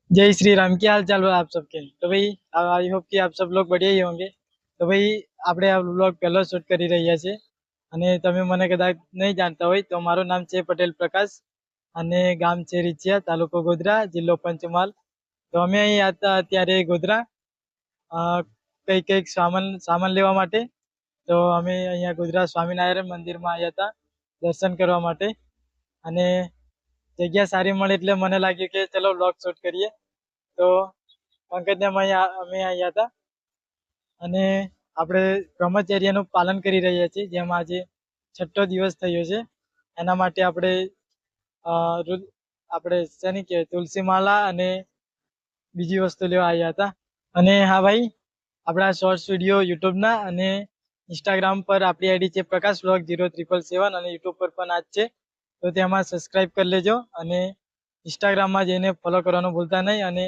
जय श्री राम। क्या हाल चाल आप सबके? तो भाई आई होप कि आप सब लोग बढ़िया ही होंगे। तो भाई આપણે આ વ્લોગ પહેલો શૂટ કરી રહ્યા છે અને તમે મને કદાચ નહીં જાણતા હોય તો મારું નામ છે પટેલ પ્રકાશ અને ગામ છે રીછિયા, તાલુકો ગોધરા, જિલ્લો પંચમહાલ. તો અમે અહીં હતા અત્યારે ગોધરા કંઈક સામાન સામાન લેવા માટે. તો અમે અહીંયા ગોધરા સ્વામિનારાયણ મંદિરમાં આવ્યા હતા દર્શન કરવા માટે અને જગ્યા સારી મળી એટલે મને લાગ્યું કે ચલો વ્લોગ શૂટ કરીએ. તો પંકજને અમે આવ્યા હતા અને આપણે બ્રહ્મચર્યનું પાલન કરી રહ્યા છીએ, જેમાં આજે 6ઠ્ઠો દિવસ થયો છે. એના માટે આપણે શેની કહેવાય તુલસી માળા અને બીજી વસ્તુ લેવા આવ્યા હતા. અને હા ભાઈ, આપણા શોર્ટ્સ વિડીયો યુટ્યુબના અને ઇન્સ્ટાગ્રામ પર આપણી આઈડી છે પ્રકાશ વ્લોગ 0777 અને યુટ્યુબ પર પણ આ જ છે. તો તેમાં સબસ્ક્રાઈબ કરી લેજો અને ઇન્સ્ટાગ્રામમાં જઈને ફોલો કરવાનું ભૂલતા નહીં. અને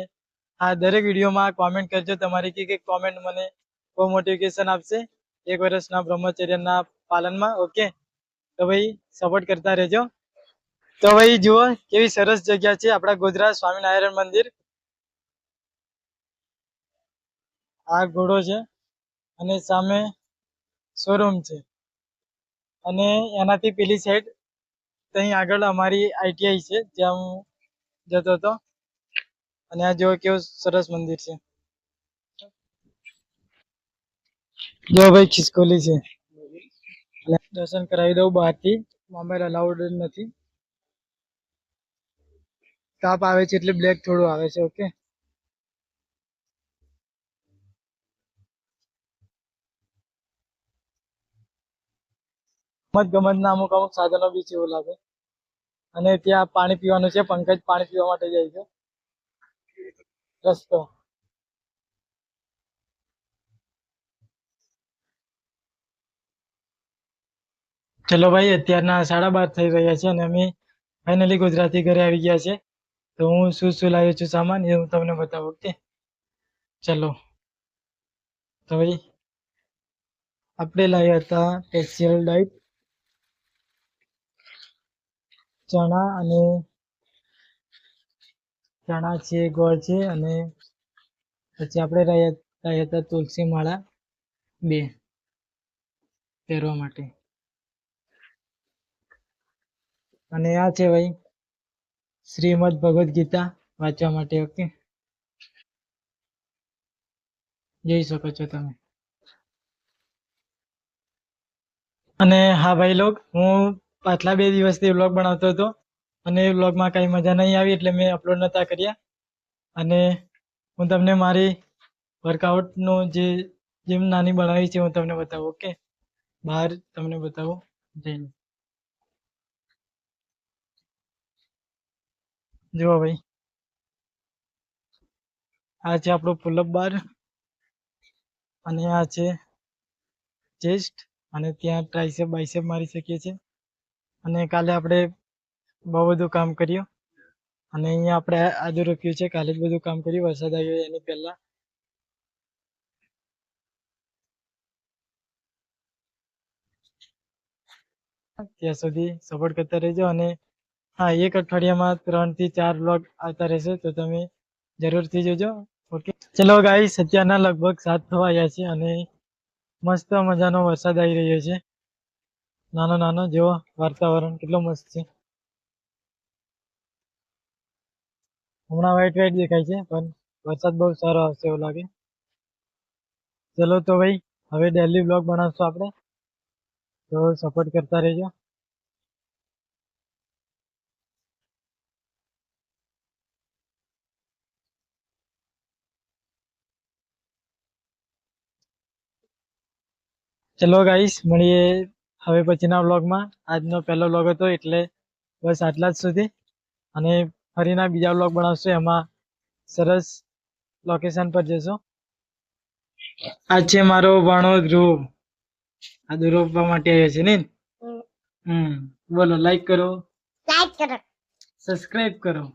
આ દરેક વિડીયોમાં કોમેન્ટ કરજો તમારી કે કોમેન્ટ મને બહુ મોટિવેશન આપશે 1 વર્ષના બ્રહ્મચર્યના પાલનમાં. ઓકે, તો ભાઈ સપોર્ટ કરતા રહેજો. તો ભાઈ જુઓ કેવી સરસ જગ્યા છે આપણા ગોધરા સ્વામિનારાયણ મંદિર. આ ઘોડો છે અને સામે શોરૂમ છે અને એનાથી પેલી સાઈડ ત્યાં આગળ અમારી આઈટીઆઈ છે જ્યાં હું જતો હતો. અને આ જો કેવું સરસ મંદિર છે. જો ભાઈ ખિસકોલી છે. દર્શન કરાવી દઉં બહારથી, મોબાઈલ અલાઉડ નથી. તાપ આવે છે એટલે બ્લેક થોડું આવે છે. ઓકે, ગમત ના અમુક સાધનો બી છે એવું લાગે. અને ત્યાં પાણી પીવાનું છે. પંકજ પાણી પીવા માટે જાય છે. રસ્તો ચલો ભાઈ, અત્યારના 12:30 થઈ રહ્યા છે અને અમે ફાઇનલી ગુજરાતી ઘરે આવી ગયા છે. તો હું શું શું લાવ્યો છું સામાન એ હું તમને બતાવું. ઓકે ચલો. તો ભાઈ આપણે લાવ્યા હતા સ્પેશિયલ ડાઈટ ચણા છે, ગોળ છે અને પછી આપણે લાવ્યા હતા તુલસી માળા 2 પહેરવા માટે. અને આ છે ભાઈ શ્રીમદ ભગવદ્ ગીતા વાંચવા માટે. ઓકે, જોઈ શકો છો તમે. અને હા ભાઈ લોગ, હું પાછલા 2 દિવસથી વ્લોગ બનાવતો હતો અને વ્લોગમાં કાંઈ મજા નહીં આવી એટલે મેં અપલોડ નહોતા કર્યા. અને હું તમને મારી વર્કઆઉટનું જે જીમ નાની બનાવી છે હું તમને બતાવું. ઓકે, બહાર તમને બતાવું જઈને. જુઓ ભાઈ, આ છે આપણું પુલઅપ બાર અને આ છે ચેસ્ટ અને ત્યાં ટ્રાઇસેપ બાઇસેપ મારી શકીએ છીએ. અને કાલે આપણે બહુ બધું કામ કર્યું અને અહીંયા આપણે આદુ રોપ્યું છે. કાલે જ બધું કામ કર્યું, વરસાદ આવ્યો એની પહેલા. ત્યાં સુધી સપોર્ટ કરતા રહેજો. અને હા, એક અઠવાડિયામાં 3 થી 4 વ્લોગ આવતા રહેશે તો તમે જરૂરથી જોજો. ઓકે ચલો ગાઈસ, અત્યારના લગભગ 7 થવા આવ્યા છે અને મસ્ત મજાનો વરસાદ આવી રહ્યો છે. નાનો નાનો જેવો વાતાવરણ કેટલું મસ્ત છે. હમણાં વ્હાઈટ વ્હાઈટ દેખાય છે પણ વરસાદ બહુ સારો આવશે એવું લાગે. ચલો તો ભાઈ હવે ડેલી વ્લોગ બનાવશું આપણે, તો સપોર્ટ કરતા રહેજો. ચલો ગાઈસ, મળીએ હવે પછીના વ્લોગમાં. આજનો પહેલો વ્લોગ હતો એટલે બસ આટલા જ સુધી. અને ફરીના બીજા વ્લોગ બનાવશું, એમાં સરસ લોકેશન પર જશો. આ છે મારો ભાણો ધ્રુવ, આ રોપવા માટે આવ્યો છે ને. બોલો, લાઈક કરો, સબસ્ક્રાઇબ કરો,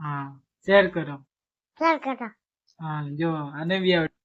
હા, શેર કરો. હા જો આને બી આવડે.